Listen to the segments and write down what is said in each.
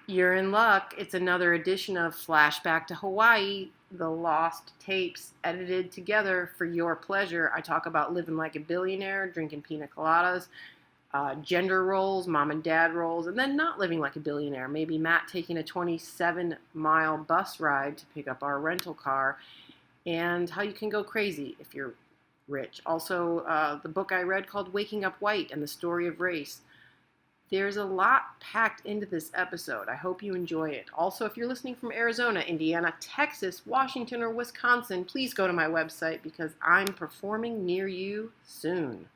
You're in luck. It's another edition of Flashback to Hawaii, the lost tapes edited together for your pleasure. I talk about living like a billionaire, drinking pina coladas, gender roles, mom and dad roles, and then not living like a billionaire. Maybe Matt taking a 27-mile bus ride to pick up our rental car, and how you can go crazy if you're rich. Also, the book I read called Waking Up White and the Story of Race. There's a lot packed into this episode. I hope you enjoy it. Also, if you're listening from Arizona, Indiana, Texas, Washington, or Wisconsin, please go to my website because I'm performing near you soon.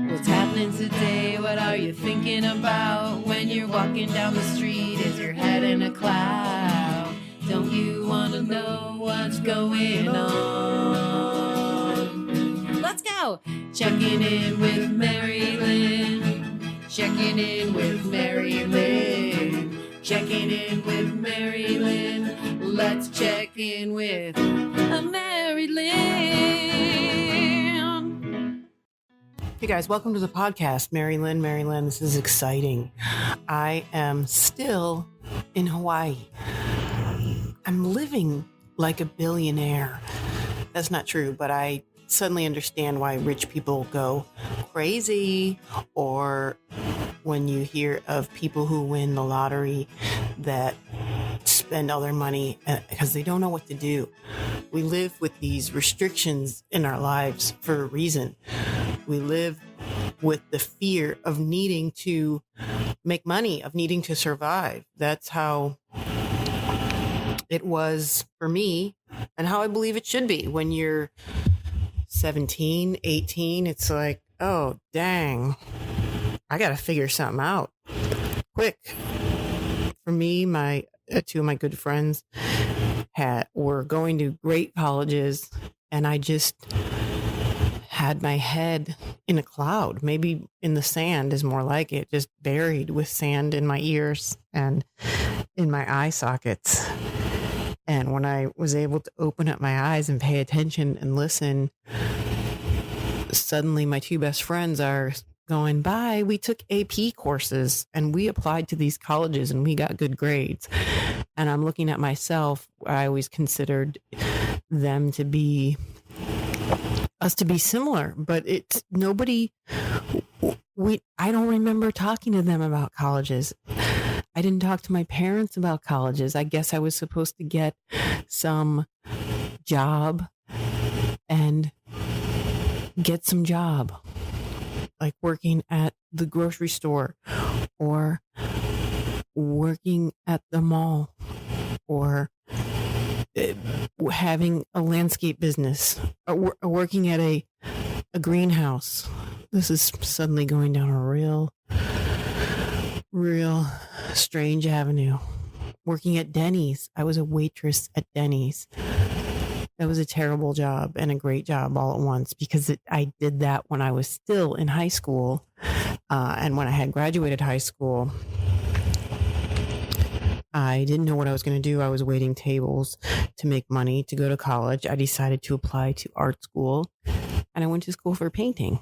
What's happening today? What are you thinking about? When you're walking down the street, is your head in a cloud? Don't you want to know what's going on? Let's go! Checking in with Mary Lynn. Checking in with Mary Lynn. Checking in with Mary Lynn. Let's check in with Mary Lynn. Hey guys, welcome to the podcast. Mary Lynn, this is exciting. I am still in Hawaii. I'm living like a billionaire. That's not true, but I suddenly understand why rich people go crazy, or when you hear of people who win the lottery that spend all their money because they don't know what to do. We live with these restrictions in our lives for a reason. We live with the fear of needing to make money, of needing to survive. That's how it was for me and how I believe it should be. When you're 17, 18, it's like, oh, dang, I got to figure something out quick. For me, two of my good friends were going to great colleges, and I just had my head in a cloud, maybe in the sand is more like it, just buried with sand in my ears and in my eye sockets. And when I was able to open up my eyes and pay attention and listen, suddenly my two best friends are going, bye, we took AP courses and we applied to these colleges and we got good grades. And I'm looking at myself. I always considered them to be us to be similar, but it's nobody. I don't remember talking to them about colleges. I didn't talk to my parents about colleges. I guess I was supposed to get some job and get some job, like working at the grocery store or working at the mall or having a landscape business or working at a greenhouse. This is suddenly going down a real strange avenue. Working at Denny's. I was a waitress at Denny's. That was a terrible job and a great job all at once, because I did that when I was still in high school. And when I had graduated high school, I didn't know what I was going to do. I was waiting tables to make money to go to college. I decided to apply to art school, and I went to school for painting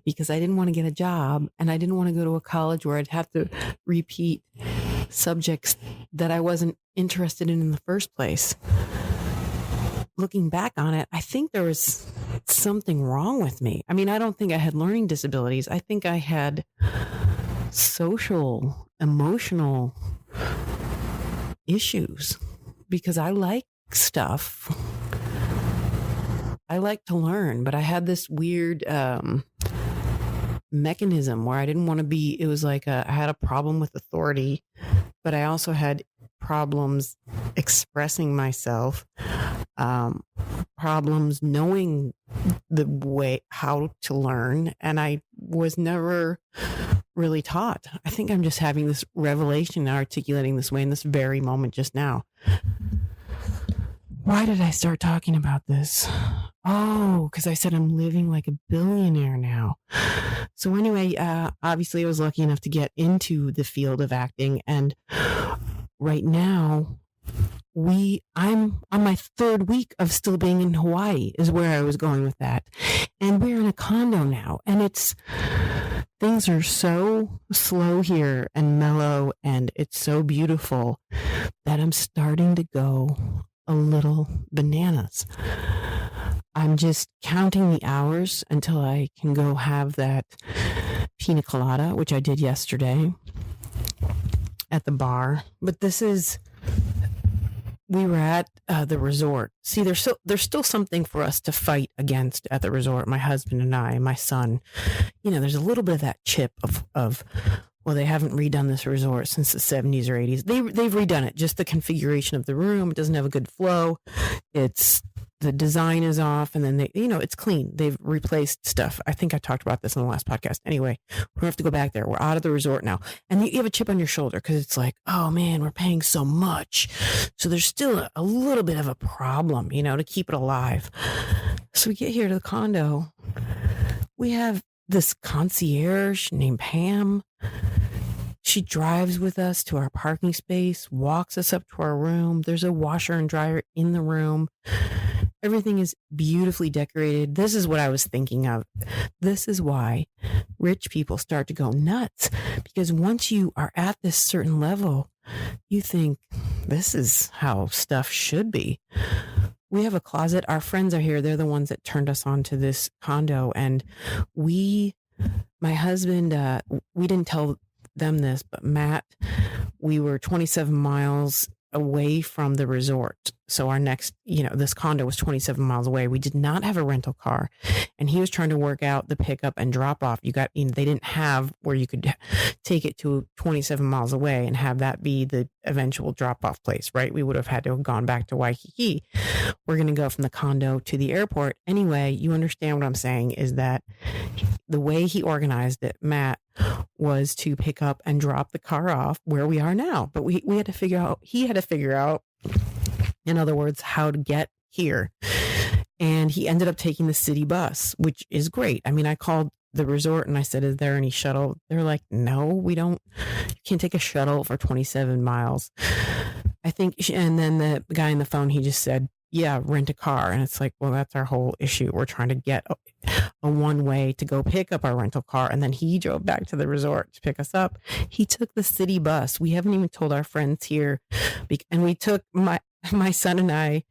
because I didn't want to get a job, and I didn't want to go to a college where I'd have to repeat subjects that I wasn't interested in the first place. Looking back on it, I think there was something wrong with me. I mean, I don't think I had learning disabilities. I think I had social, emotional issues, because I like stuff. I like to learn, but I had this weird mechanism where I didn't want to be. It was like I had a problem with authority, but I also had problems expressing myself, problems knowing the way how to learn, and I was never really taught. I think I'm just having this revelation and articulating this way in this very moment just now. Why did I start talking about this? Oh, because I said I'm living like a billionaire now. So anyway, obviously I was lucky enough to get into the field of acting, and right now I'm on my third week of still being in Hawaii is where I was going with that. And we're in a condo now, and things are so slow here and mellow, and it's so beautiful that I'm starting to go a little bananas. I'm just counting the hours until I can go have that pina colada, which I did yesterday at the bar. But we were at the resort. See, there's still something for us to fight against at the resort. My husband and I, and my son, there's a little bit of that chip of well, they haven't redone this resort since the 70s or 80s. They've redone it. Just the configuration of the room, it doesn't have a good flow. The design is off, and then it's clean. They've replaced stuff. I think I talked about this in the last podcast. Anyway, we don't have to go back there. We're out of the resort now. And you have a chip on your shoulder because it's like, oh man, we're paying so much. So there's still a little bit of a problem, to keep it alive. So we get here to the condo. We have this concierge named Pam. She drives with us to our parking space, walks us up to our room. There's a washer and dryer in the room. Everything is beautifully decorated. This is what I was thinking of. This is why rich people start to go nuts, because once you are at this certain level, you think this is how stuff should be. We have a closet. Our friends are here. They're the ones that turned us on to this condo. And my husband, we didn't tell them this, but Matt, we were 27 miles away from the resort. So our next, this condo was 27 miles away. We did not have a rental car, and he was trying to work out the pickup and drop off. They didn't have where you could take it to 27 miles away and have that be the eventual drop off place, right? We would have had to have gone back to Waikiki. We're going to go from the condo to the airport. Anyway, you understand what I'm saying is that the way he organized it, Matt, was to pick up and drop the car off where we are now. But he had to figure out, in other words, how to get here. And he ended up taking the city bus, which is great. I mean, I called the resort and I said, is there any shuttle? They're like, no, we don't. You can't take a shuttle for 27 miles. I think. And then the guy on the phone, he just said, yeah, rent a car. And it's like, well, that's our whole issue. We're trying to get a one way to go pick up our rental car. And then he drove back to the resort to pick us up. He took the city bus. We haven't even told our friends here. And we took my son and I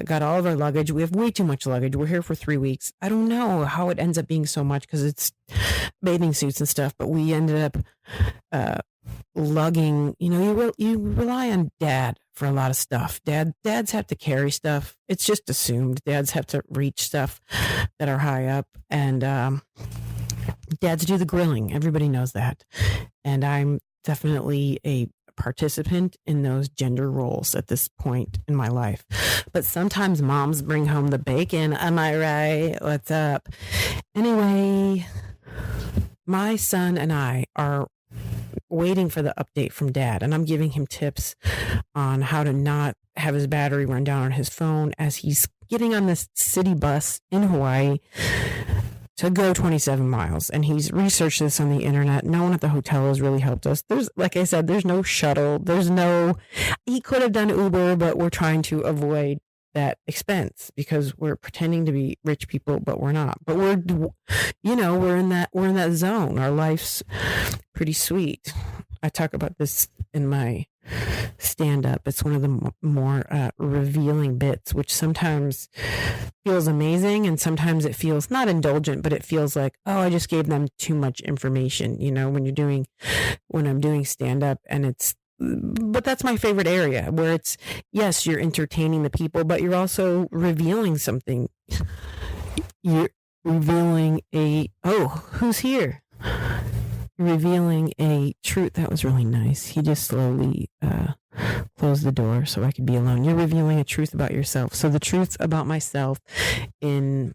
got all of our luggage. We have way too much luggage. We're here for 3 weeks. I don't know how it ends up being so much because it's bathing suits and stuff, but we ended up lugging. You rely on dad for a lot of stuff. Dads have to carry stuff. It's just assumed dads have to reach stuff that are high up, and dads do the grilling. Everybody knows that. And I'm definitely a participant in those gender roles at this point in my life. But sometimes moms bring home the bacon. Am I right? What's up? Anyway, my son and I are waiting for the update from dad, and I'm giving him tips on how to not have his battery run down on his phone as he's getting on this city bus in Hawaii to go 27 miles. And he's researched this on the internet. No one at the hotel has really helped us. Like I said, there's no shuttle. He could have done Uber, but we're trying to avoid that expense because we're pretending to be rich people, but we're not. But we're in that zone. Our life's pretty sweet. I talk about this in my stand-up. It's one of the more revealing bits, which sometimes feels amazing, and sometimes it feels not indulgent, but it feels like, oh, I just gave them too much information. When I'm doing stand-up, but that's my favorite area, where it's, yes, you're entertaining the people, but you're also revealing something. You're revealing who's here? Revealing a truth. That was really nice. He just slowly closed the door so I could be alone. You're revealing a truth about yourself. So the truth about myself in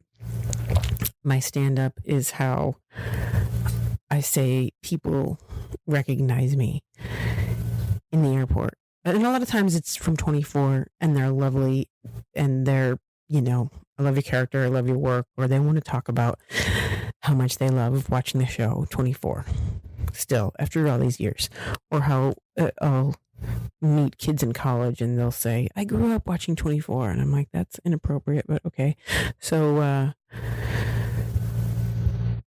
my stand-up is how I say people recognize me in the airport. And a lot of times it's from 24, and they're lovely, and they're, I love your character, I love your work, or they want to talk about how much they love watching the show 24 still after all these years, or how I'll meet kids in college and they'll say, I grew up watching 24, and I'm like, that's inappropriate, but okay. So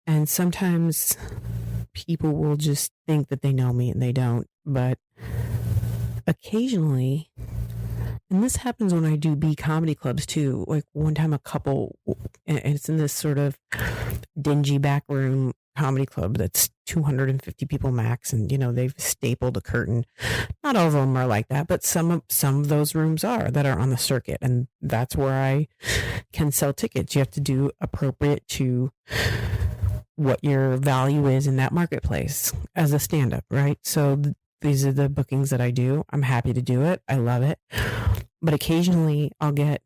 and sometimes people will just think that they know me and they don't. But occasionally, and this happens when I do B comedy clubs too. Like one time a couple, and it's in this sort of dingy back room comedy club that's 250 people max, and they've stapled a curtain. Not all of them are like that, but some of those rooms are that are on the circuit, and that's where I can sell tickets. You have to do appropriate to what your value is in that marketplace as a stand-up, right? So these are the bookings that I do. I'm happy to do it. I love it. But occasionally I'll get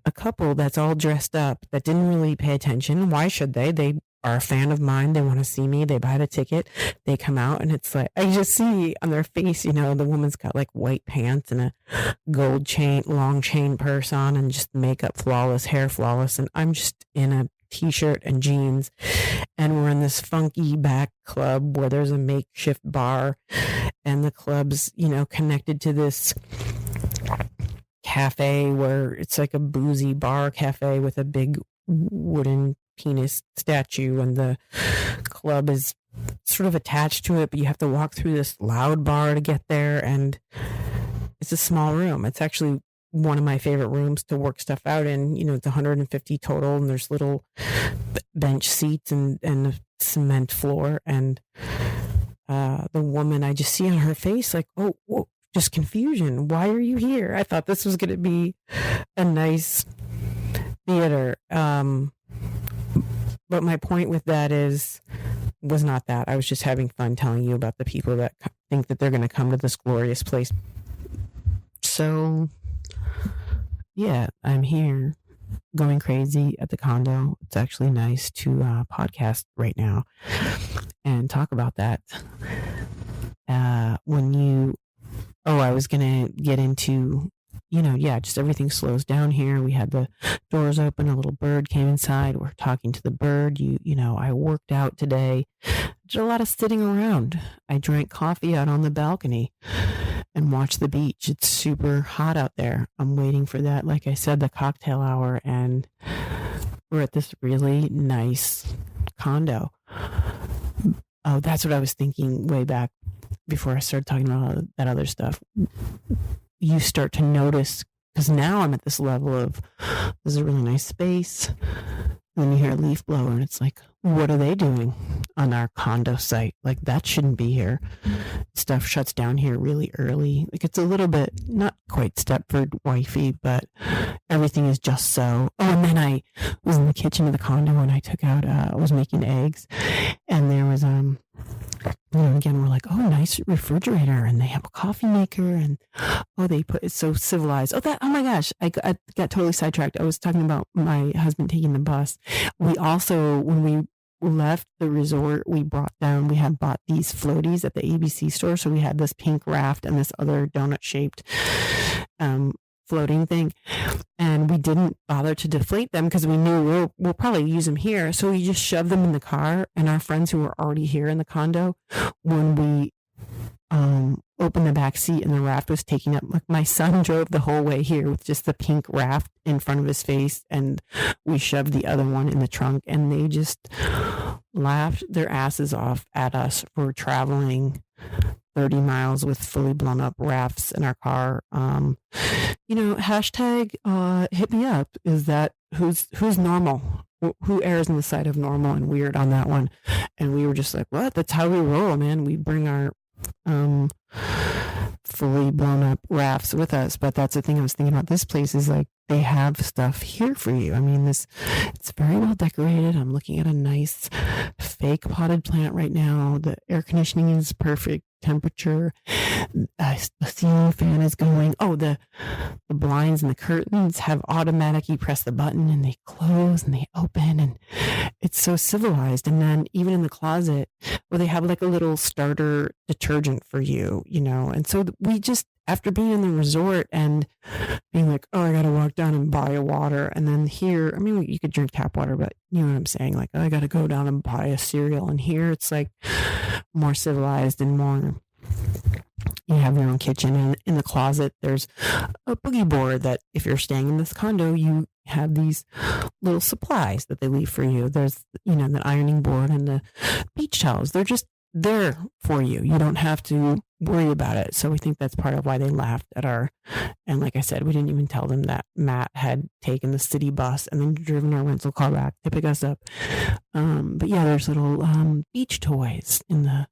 a couple that's all dressed up that didn't really pay attention. Why should they? They are a fan of mine. They want to see me. They buy the ticket. They come out, and it's like, I just see on their face, the woman's got like white pants and a gold chain, long chain purse on, and just makeup flawless, hair flawless. And I'm just in a t-shirt and jeans, and we're in this funky back club where there's a makeshift bar, and the club's connected to this cafe where it's like a boozy bar cafe with a big wooden penis statue, and the club is sort of attached to it, but you have to walk through this loud bar to get there, and it's a small room. It's actually one of my favorite rooms to work stuff out in. It's 150 total, and there's little bench seats and a cement floor, and the woman, I just see on her face like, oh, whoa, just confusion. Why are you here? I thought this was going to be a nice theater. But my point with that was not that. I was just having fun telling you about the people that think that they're going to come to this glorious place. So, yeah, I'm here going crazy at the condo. It's actually nice to podcast right now and talk about that. I was going to get into, just everything slows down here. We had the doors open. A little bird came inside. We're talking to the bird. I worked out today. Did a lot of sitting around. I drank coffee out on the balcony and watched the beach. It's super hot out there. I'm waiting for that, like I said, the cocktail hour, and we're at this really nice condo. Oh, that's what I was thinking way back before I started talking about that other stuff. You start to notice, because now I'm at this level of, this is a really nice space. And then you hear a leaf blower, and it's like, what are they doing on our condo site? Like, that shouldn't be here. Stuff shuts down here really early. Like, it's a little bit, not quite Stepford wifey, but everything is just so. Oh, and then I was in the kitchen of the condo, and I took out, I was making eggs, and there was, again, we're like, oh, nice refrigerator, and they have a coffee maker, and they put it so civilized. Oh my gosh, I got totally sidetracked. I was talking about my husband taking the bus. We also, when we left the resort, we had bought these floaties at the ABC store. So we had this pink raft and this other donut shaped floating thing, and we didn't bother to deflate them because we knew we'll probably use them here. So we just shoved them in the car, and our friends who were already here in the condo, when we opened the back seat and the raft was taking up, like, my son drove the whole way here with just the pink raft in front of his face, and we shoved the other one in the trunk, and they just laughed their asses off at us for traveling 30 miles with fully blown up rafts in our car. Hashtag hit me up. Is that who's normal? Who errs on the side of normal and weird on that one? And we were just like, what? That's how we roll, man. We bring our fully blown up rafts with us. But that's the thing I was thinking about. This place is like, they have stuff here for you. I mean, it's very well decorated. I'm looking at a nice fake potted plant right now. The air conditioning is perfect temperature. The ceiling fan is going. Oh, the blinds and the curtains have automatic. You press the button and they close and they open, and it's so civilized. And then even in the closet, where they have like a little starter detergent for you, and so we just, after being in the resort and being like, oh, I got to walk down and buy a water. And then here, I mean, you could drink tap water, but you know what I'm saying? Like, oh, I got to go down and buy a cereal. And here it's like more civilized and more, you have your own kitchen. And in the closet, there's a boogie board that if you're staying in this condo, you have these little supplies that they leave for you. There's, the ironing board and the beach towels. there for you. You don't have to worry about it. So we think that's part of why they laughed at and like I said, we didn't even tell them that Matt had taken the city bus and then driven our rental car back to pick us up. But yeah, there's little beach toys in the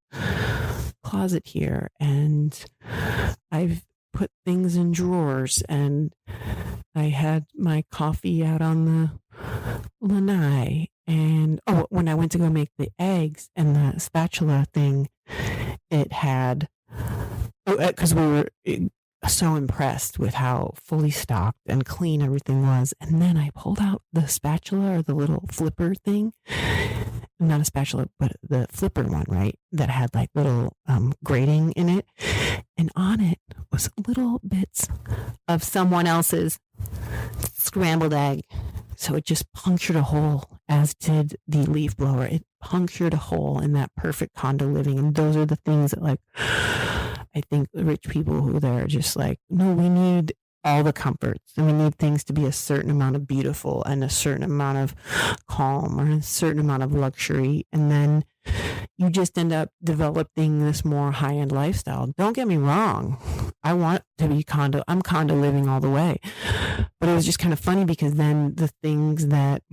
closet here, and I've put things in drawers, and I had my coffee out on the lanai. And when I went to go make the eggs and the spatula thing, it had, because we were so impressed with how fully stocked and clean everything was. And then I pulled out the spatula, or the little flipper thing. Not a spatula, but the flipper one, right? That had like little grating in it. And on it was little bits of someone else's scrambled egg. So it just punctured a hole, as did the leaf blower. It punctured a hole in that perfect condo living. And those are the things that, like, I think rich people who they're just like, no, we need all the comforts, and we need things to be a certain amount of beautiful and a certain amount of calm or a certain amount of luxury. And then you just end up developing this more high-end lifestyle. Don't get me wrong. I want to be I'm condo living all the way. But it was just kind of funny, because then the things that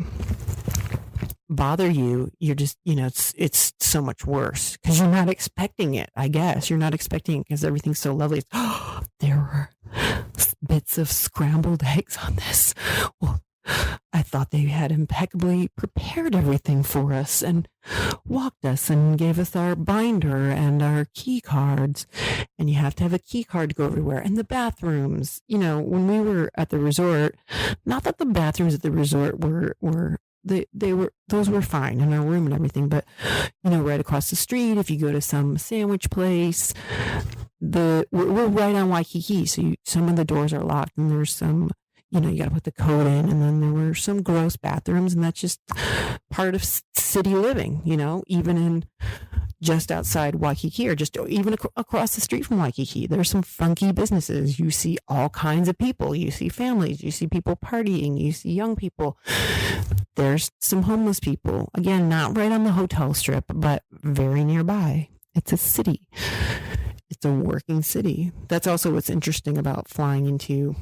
bother you, you're just, it's so much worse, because you're not expecting it. I guess you're not expecting it because everything's so lovely. There were bits of scrambled eggs on this. Well, I thought they had impeccably prepared everything for us and walked us and gave us our binder and our key cards. And you have to have a key card to go everywhere. And the bathrooms, when we were at the resort, not that the bathrooms at the resort those were fine in our room and everything, but right across the street, if you go to some sandwich place, we're right on Waikiki, so some of the doors are locked, and there's some, you got to put the code in, and then there were some gross bathrooms, and that's just part of city living, even in just outside Waikiki, or just even across the street from Waikiki. There's some funky businesses. You see all kinds of people. You see families. You see people partying. You see young people. There's some homeless people. Again, not right on the hotel strip, but very nearby. It's a city. It's a working city. That's also what's interesting about flying into,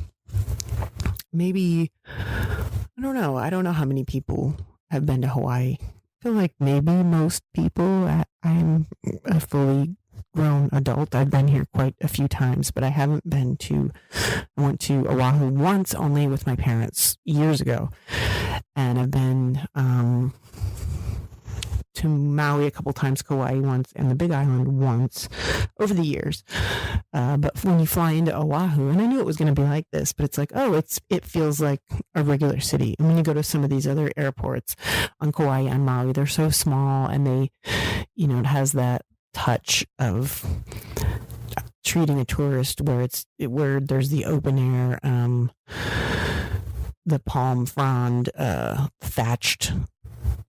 maybe, I don't know how many people have been to Hawaii. I feel like maybe most people. I'm a fully grown adult. I've been here quite a few times, but I haven't I went to Oahu once, only with my parents years ago. And I've been to Maui a couple times, Kauai once, and the Big Island once over the years. But when you fly into Oahu, and I knew it was going to be like this, but it's like, it feels like a regular city. And when you go to some of these other airports on Kauai and Maui, they're so small, and they, it has that touch of treating a tourist where there's the open air, the palm frond, thatched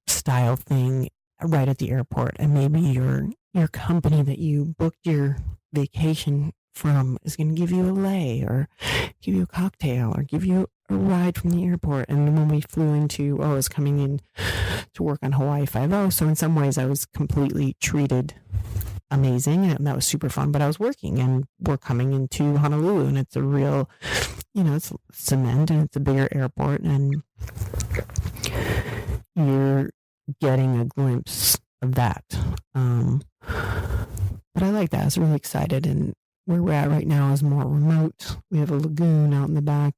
style thing right at the airport. And maybe your company that you booked your vacation from is going to give you a lei, or give you a cocktail, or give you a ride from the airport. And when we flew into, I was coming in to work on Hawaii 5-0. So in some ways I was completely treated amazing, and that was super fun. But I was working, and we're coming into Honolulu, and it's a real, it's cement, and it's a bigger airport, and you're getting a glimpse of that. But I like that. I was really excited. And where we're at right now is more remote. We have a lagoon out in the back.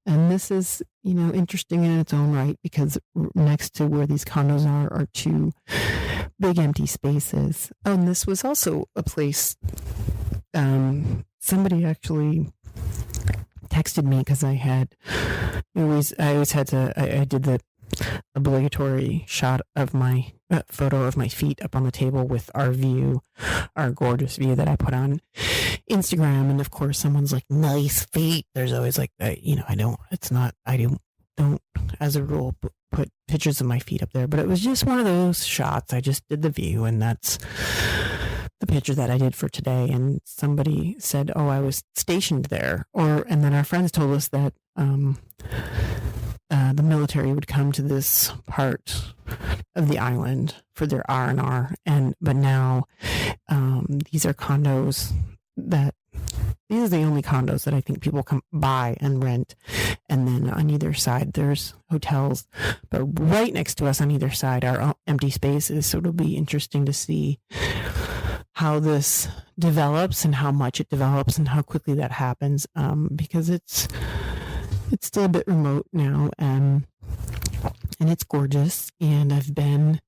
And this is, interesting in its own right, because next to where these condos are two big empty spaces. Oh, and this was also a place, somebody actually texted me, because I did the obligatory shot of my photo of my feet up on the table with our gorgeous view that I put on Instagram. And of course someone's like, nice feet. There's always like, I don't as a rule put pictures of my feet up there, but it was just one of those shots. I just did the view, and that's the picture that I did for today. And somebody said, I was stationed there, and then our friends told us that the military would come to this part of the island for their R&R, but now these are condos these are the only condos that I think people come buy and rent. And then on either side, there's hotels. But right next to us on either side are empty spaces. So it'll be interesting to see how this develops and how much it develops and how quickly that happens. Because it's still a bit remote now. And it's gorgeous. And I've been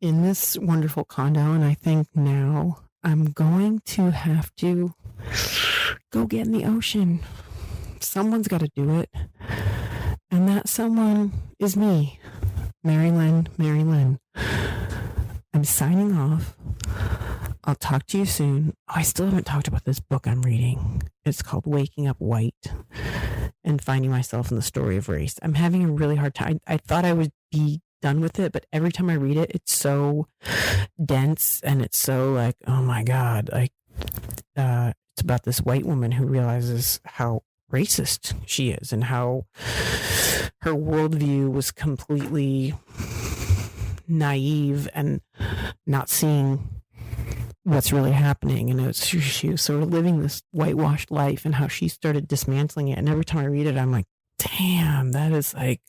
in this wonderful condo. And I think now I'm going to have to go get in the ocean. Someone's got to do it. And that someone is me, Mary Lynn. I'm signing off. I'll talk to you soon. Oh, I still haven't talked about this book I'm reading. It's called Waking Up White and Finding Myself in the Story of Race. I'm having a really hard time. I thought I would be done with it, but every time I read it, it's so dense and it's so like, oh my God, like it's about this white woman who realizes how racist she is and how her worldview was completely naive and not seeing what's really happening. And she was sort of living this whitewashed life and how she started dismantling it. And every time I read it, I'm like, damn, that is like,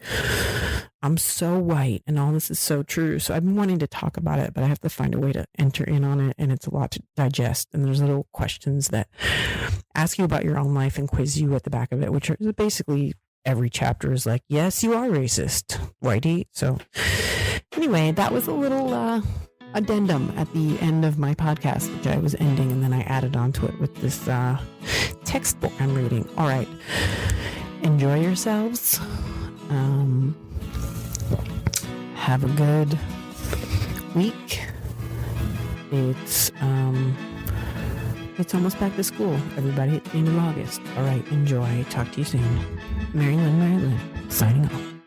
I'm so white and all this is so true. So I've been wanting to talk about it, but I have to find a way to enter in on it. And it's a lot to digest. And there's little questions that ask you about your own life and quiz you at the back of it, which are basically every chapter is like, yes, you are racist, whitey. So anyway, that was a little addendum at the end of my podcast, which I was ending. And then I added onto it with this textbook I'm reading. All right. Enjoy yourselves. Have a good week. It's almost back to school, everybody. It's the end of August. All right, enjoy. Talk to you soon. Mary Lynn, signing off.